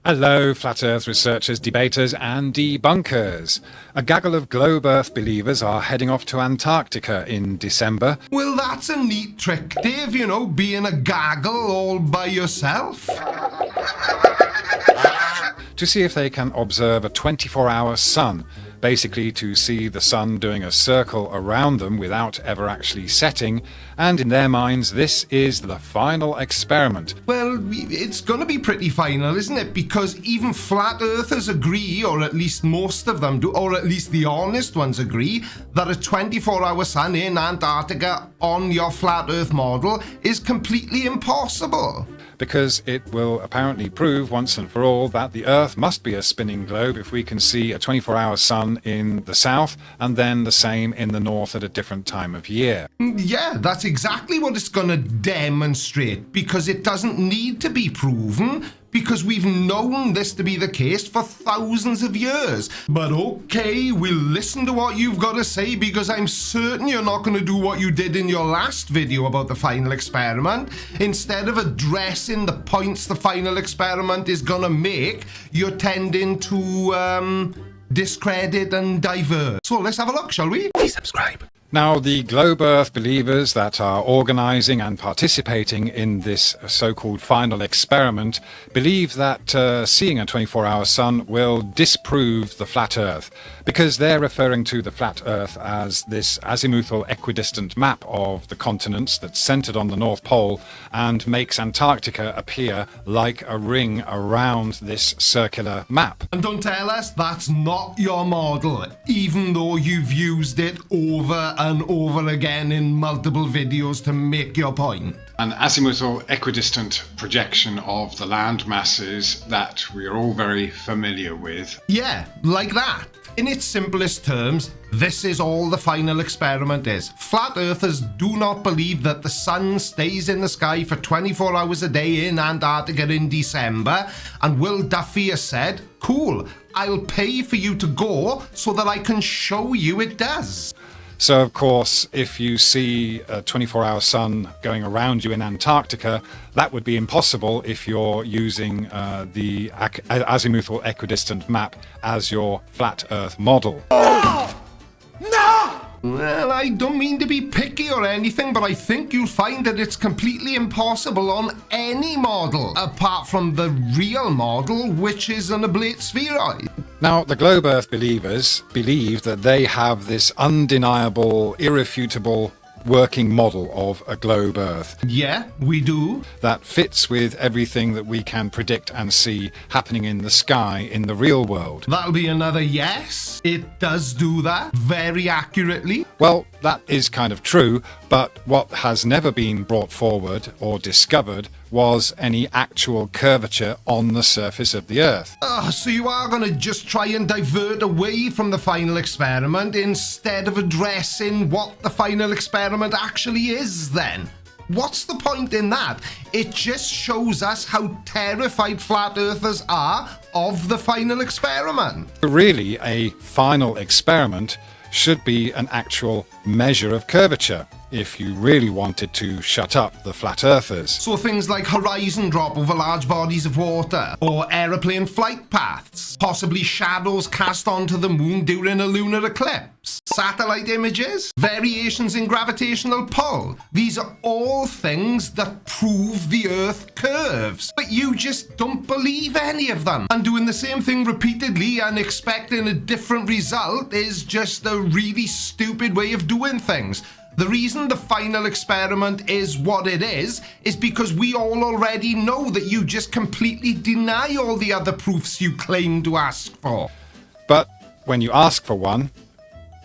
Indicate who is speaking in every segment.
Speaker 1: Hello, Flat Earth researchers, debaters and debunkers. A gaggle of globe Earth believers are heading off to Antarctica in December.
Speaker 2: Well, that's a neat trick, Dave, being a gaggle all by yourself.
Speaker 1: To see if they can observe a 24-hour sun, basically to see the sun doing a circle around them without ever actually setting, and in their minds this is the final experiment.
Speaker 2: Well, it's going to be pretty final, isn't it? Because even flat earthers agree, or at least most of them do, or at least the honest ones agree, that a 24-hour sun in Antarctica on your flat earth model is completely impossible.
Speaker 1: Because it will apparently prove once and for all that the Earth must be a spinning globe if we can see a 24-hour sun in the south and then the same in the north at a different time of year.
Speaker 2: Yeah, that's exactly what it's going to demonstrate, because it doesn't need to be proven, because we've known this to be the case for thousands of years. But okay, we'll listen to what you've got to say, because I'm certain you're not going to do what you did in your last video about the final experiment. Instead of addressing the points the final experiment is going to make, you're tending to discredit and divert. So let's have a look, shall we? Please subscribe.
Speaker 1: Now, the globe Earth believers that are organising and participating in this so-called final experiment believe that seeing a 24-hour sun will disprove the flat Earth, because they're referring to the flat Earth as this azimuthal equidistant map of the continents that's centred on the North Pole and makes Antarctica appear like a ring around this circular map.
Speaker 2: And don't tell us that's not your model, even though you've used it over and over again in multiple videos to make your point.
Speaker 1: An azimuthal equidistant projection of the land masses that we are all very familiar with.
Speaker 2: Yeah, like that. In its simplest terms, this is all the final experiment is. Flat earthers do not believe that the sun stays in the sky for 24 hours a day in Antarctica in December, and Will Duffy has said, cool, I'll pay for you to go so that I can show you it does.
Speaker 1: So, of course, if you see a 24-hour sun going around you in Antarctica, that would be impossible if you're using the azimuthal equidistant map as your flat Earth model.
Speaker 2: No! Well, I don't mean to be picky or anything, but I think you'll find that it's completely impossible on any model, apart from the real model, which is an oblate spheroid.
Speaker 1: Now, the globe Earth believers believe that they have this undeniable, irrefutable working model of a globe Earth.
Speaker 2: Yeah, we do.
Speaker 1: That fits with everything that we can predict and see happening in the sky in the real world.
Speaker 2: That'll be another yes. It does do that very accurately.
Speaker 1: Well, that is kind of true, but what has never been brought forward or discovered was any actual curvature on the surface of the Earth.
Speaker 2: So you are going to just try and divert away from the final experiment instead of addressing what the final experiment actually is then? What's the point in that? It just shows us how terrified flat earthers are of the final experiment.
Speaker 1: Really, a final experiment should be an actual measure of curvature if you really wanted to shut up the flat earthers.
Speaker 2: So things like horizon drop over large bodies of water, or aeroplane flight paths, possibly shadows cast onto the moon during a lunar eclipse, satellite images, variations in gravitational pull. These are all things that prove the Earth curves, but you just don't believe any of them. And doing the same thing repeatedly and expecting a different result is just a really stupid way of doing things. The reason the final experiment is what it is because we all already know that you just completely deny all the other proofs you claim to ask for.
Speaker 1: But when you ask for one,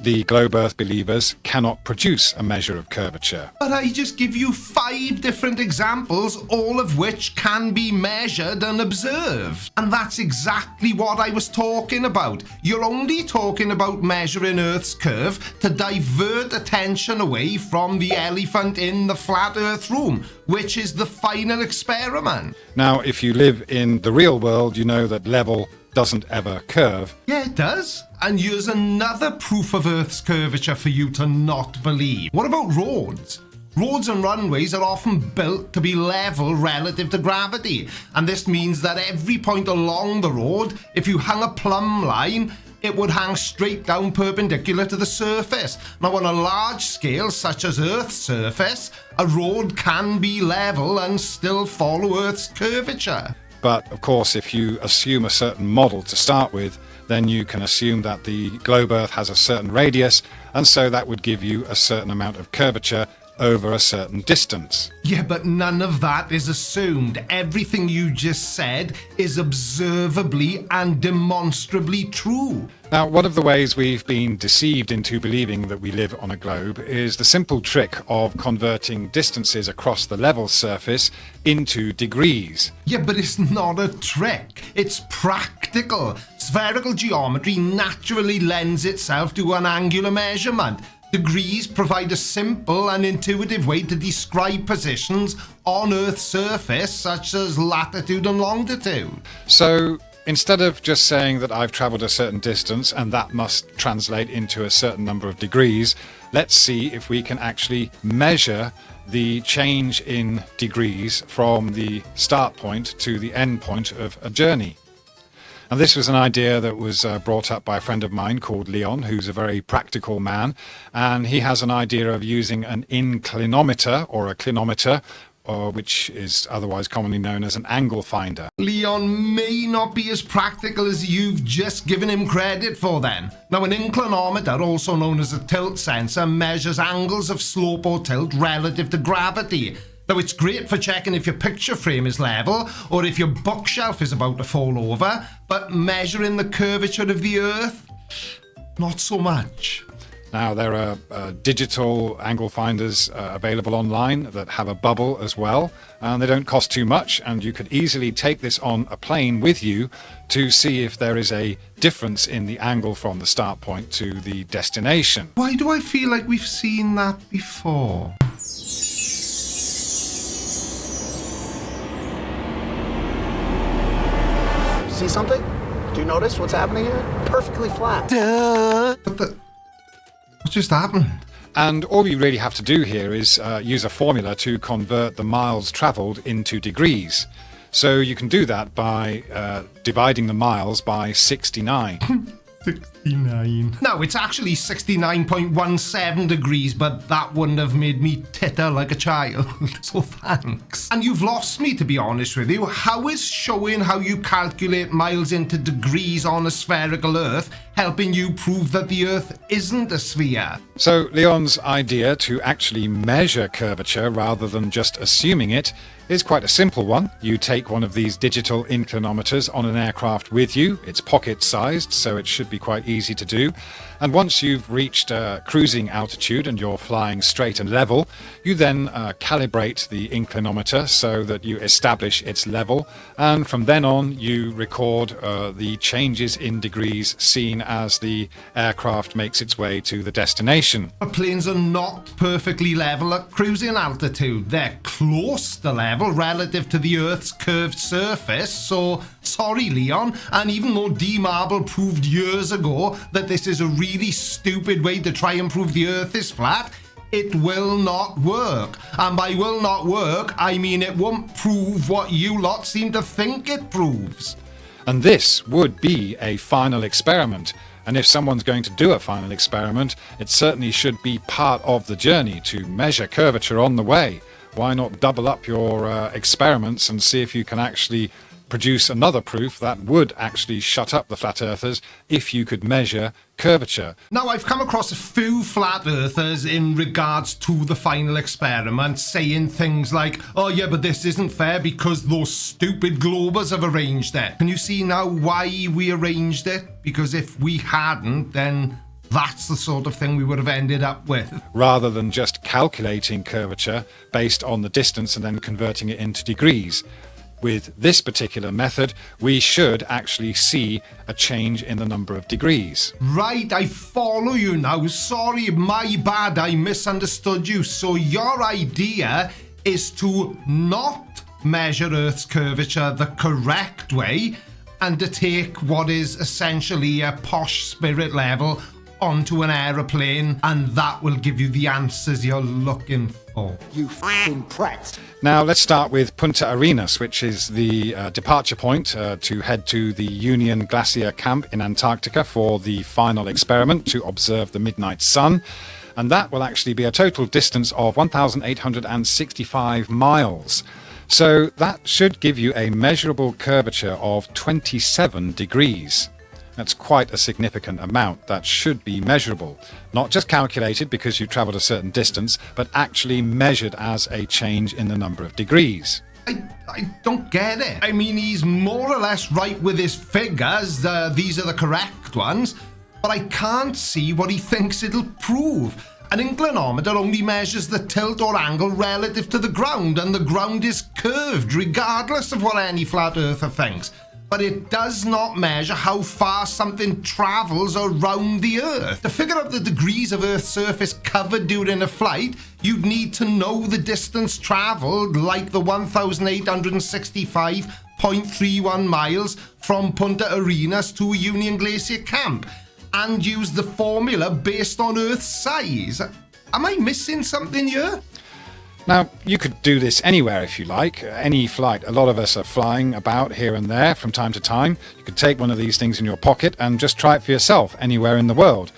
Speaker 1: the globe Earth believers cannot produce a measure of curvature.
Speaker 2: But I just give you 5 different examples, all of which can be measured and observed. And that's exactly what I was talking about. You're only talking about measuring Earth's curve to divert attention away from the elephant in the flat Earth room, which is the final experiment.
Speaker 1: Now, if you live in the real world, you know that level doesn't ever curve.
Speaker 2: Yeah, it does. And here's another proof of Earth's curvature for you to not believe. What about roads? Roads and runways are often built to be level relative to gravity, and this means that every point along the road, if you hung a plumb line, it would hang straight down perpendicular to the surface. Now, on a large scale, such as Earth's surface, a road can be level and still follow Earth's curvature.
Speaker 1: But of course, if you assume a certain model to start with, then you can assume that the globe Earth has a certain radius, and so that would give you a certain amount of curvature over a certain distance.
Speaker 2: Yeah, but none of that is assumed. Everything you just said is observably and demonstrably true.
Speaker 1: Now, one of the ways we've been deceived into believing that we live on a globe is the simple trick of converting distances across the level surface into degrees.
Speaker 2: Yeah, but it's not a trick. It's practical. Spherical geometry naturally lends itself to an angular measurement. Degrees provide a simple and intuitive way to describe positions on Earth's surface, such as latitude and longitude.
Speaker 1: So instead of just saying that I've travelled a certain distance and that must translate into a certain number of degrees, let's see if we can actually measure the change in degrees from the start point to the end point of a journey. And this was an idea that was brought up by a friend of mine called Leon, who's a very practical man. And he has an idea of using an inclinometer or a clinometer, which is otherwise commonly known as an angle finder.
Speaker 2: Leon may not be as practical as you've just given him credit for then. Now, an inclinometer, also known as a tilt sensor, measures angles of slope or tilt relative to gravity. Now, it's great for checking if your picture frame is level or if your bookshelf is about to fall over, but measuring the curvature of the Earth, not so much.
Speaker 1: Now, there are digital angle finders available online that have a bubble as well, and they don't cost too much, and you could easily take this on a plane with you to see if there is a difference in the angle from the start point to the destination.
Speaker 2: Why do I feel like we've seen that before?
Speaker 3: See something? Do you notice what's happening here? Perfectly flat.
Speaker 2: What just happened?
Speaker 1: And all you really have to do here is use a formula to convert the miles travelled into degrees. So you can do that by dividing the miles by 69.
Speaker 2: 69. No, it's actually 69.17 degrees, but that wouldn't have made me titter like a child. So thanks. And you've lost me, to be honest with you. How is showing how you calculate miles into degrees on a spherical Earth helping you prove that the Earth isn't a sphere?
Speaker 1: So Leon's idea to actually measure curvature rather than just assuming it is quite a simple one. You take one of these digital inclinometers on an aircraft with you. It's pocket-sized, so it should be quite easy to do. And once you've reached cruising altitude and you're flying straight and level, you then calibrate the inclinometer so that you establish its level. And from then on, you record the changes in degrees seen as the aircraft makes its way to the destination.
Speaker 2: Planes are not perfectly level at cruising altitude. They're close to level relative to the Earth's curved surface, so sorry, Leon. And even though D. Marble proved years ago that this is a really stupid way to try and prove the Earth is flat, it will not work. And by will not work, I mean it won't prove what you lot seem to think it proves.
Speaker 1: And this would be a final experiment. And if someone's going to do a final experiment, it certainly should be part of the journey to measure curvature on the way. Why not double up your experiments and see if you can actually produce another proof that would actually shut up the flat earthers if you could measure curvature.
Speaker 2: Now, I've come across a few flat earthers in regards to the final experiment saying things like, oh yeah, but this isn't fair because those stupid globers have arranged it. Can you see now why we arranged it? Because if we hadn't, then that's the sort of thing we would have ended up with.
Speaker 1: Rather than just calculating curvature based on the distance and then converting it into degrees. With this particular method, we should actually see a change in the number of degrees.
Speaker 2: Right, I follow you now. Sorry, my bad, I misunderstood you. So your idea is to not measure Earth's curvature the correct way and to take what is essentially a posh spirit level onto an aeroplane, and that will give you the answers you're looking for.
Speaker 3: You f***ing prat.
Speaker 1: Now, let's start with Punta Arenas, which is the departure point to head to the Union Glacier Camp in Antarctica for the final experiment to observe the midnight sun. And that will actually be a total distance of 1,865 miles. So that should give you a measurable curvature of 27 degrees. That's quite a significant amount that should be measurable. Not just calculated because you travelled a certain distance, but actually measured as a change in the number of degrees.
Speaker 2: I don't get it. I mean, he's more or less right with his figures. These are the correct ones. But I can't see what he thinks it'll prove. An inclinometer only measures the tilt or angle relative to the ground, and the ground is curved regardless of what any flat earther thinks. But it does not measure how far something travels around the Earth. To figure out the degrees of Earth's surface covered during a flight, you'd need to know the distance travelled, like the 1,865.31 miles from Punta Arenas to Union Glacier Camp, and use the formula based on Earth's size. Am I missing something here?
Speaker 1: Now, you could do this anywhere if you like, any flight. A lot of us are flying about here and there from time to time. You could take one of these things in your pocket and just try it for yourself anywhere in the world.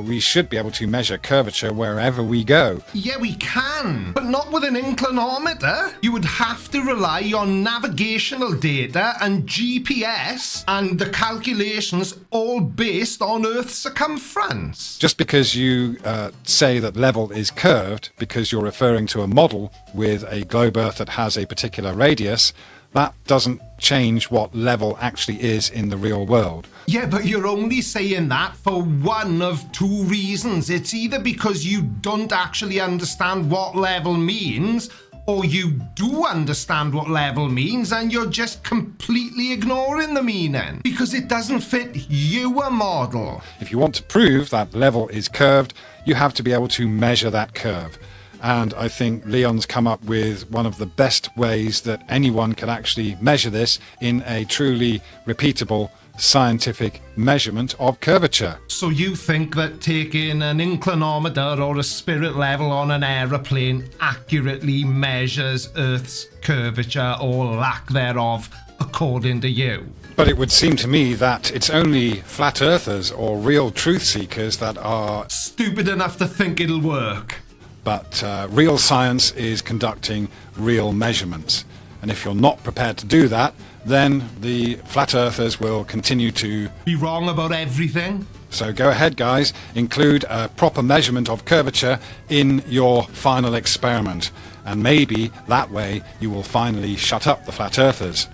Speaker 1: We should be able to measure curvature wherever we go.
Speaker 2: Yeah, we can, but not with an inclinometer. You would have to rely on navigational data and GPS, and the calculations all based on Earth's circumference.
Speaker 1: Just because you say that level is curved because you're referring to a model with a globe Earth that has a particular radius, that doesn't change what level actually is in the real world.
Speaker 2: Yeah, but you're only saying that for one of two reasons. It's either because you don't actually understand what level means, or you do understand what level means and you're just completely ignoring the meaning because it doesn't fit your model.
Speaker 1: If you want to prove that level is curved, you have to be able to measure that curve. And I think Leon's come up with one of the best ways that anyone can actually measure this in a truly repeatable scientific measurement of curvature.
Speaker 2: So you think that taking an inclinometer or a spirit level on an aeroplane accurately measures Earth's curvature or lack thereof, according to you?
Speaker 1: But it would seem to me that it's only flat earthers or real truth seekers that are
Speaker 2: stupid enough to think it'll work.
Speaker 1: But real science is conducting real measurements. And if you're not prepared to do that, then the flat earthers will continue to
Speaker 2: be wrong about everything.
Speaker 1: So go ahead, guys, include a proper measurement of curvature in your final experiment. And maybe that way you will finally shut up the flat earthers.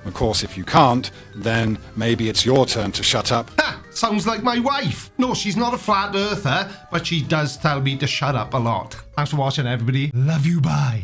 Speaker 1: Of course, if you can't, then maybe it's your turn to shut up.
Speaker 2: Ha! Sounds like my wife. No, she's not a flat earther, but she does tell me to shut up a lot. Thanks for watching, everybody. Love you, bye.